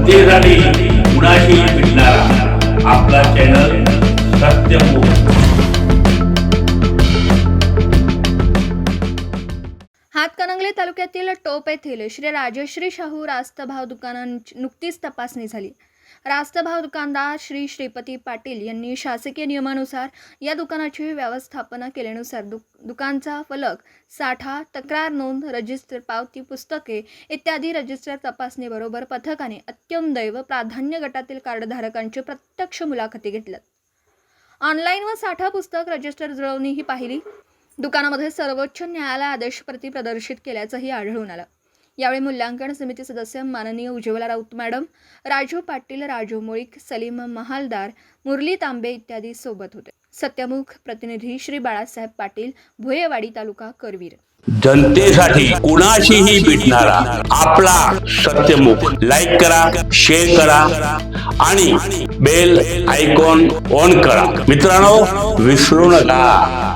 जनतेसाठी कुणाशी भेटणारा आपला चॅनल सत्यमुख। हातकणंगले तालुक्यातील टोप येथील श्री राजश्री शाहू रास्तभाव दुकानांची नुकतीच तपासणी झाली। रास्तभाव दुकानदार श्री श्रीपती पाटील यांनी शासकीय नियमानुसार या दुकानाची व्यवस्थापना केल्यानुसार दुकानचा फलक, साठा, तक्रार नोंद, रजिस्टर, पावती, पुस्तके इत्यादी रजिस्टर तपासणीबरोबर पथकाने अंत्योदय व प्राधान्य गटातील कार्डधारकांची प्रत्यक्ष मुलाखती घेतल्या। ऑनलाईन व साठा, पुस्तक, रजिस्टर जुळवणीही पाहिली। दुकानामध्ये सर्वोच्च न्यायालय आदेश प्रति प्रदर्शित केल्याचंही आढळून आलं। यावेळी मूल्यांकन समिती सदस्य माननीय उज्ज्वला राऊत मॅडम, राजू पाटील, राजू मुळीक, सलीम महालदार, मुरली तांबे इत्यादी सोबत होते। सत्यमुख प्रतिनिधी श्री बाळासाहेब पाटील, भोयेवाडी, तालुका करवीर। जनतेसाठी कुणाशीही भेटणारा आपला सत्यमुख। लाईक करा, शेअर करा आणि बेल आयकॉन ऑन करा। मित्रांनो, विसरू नका।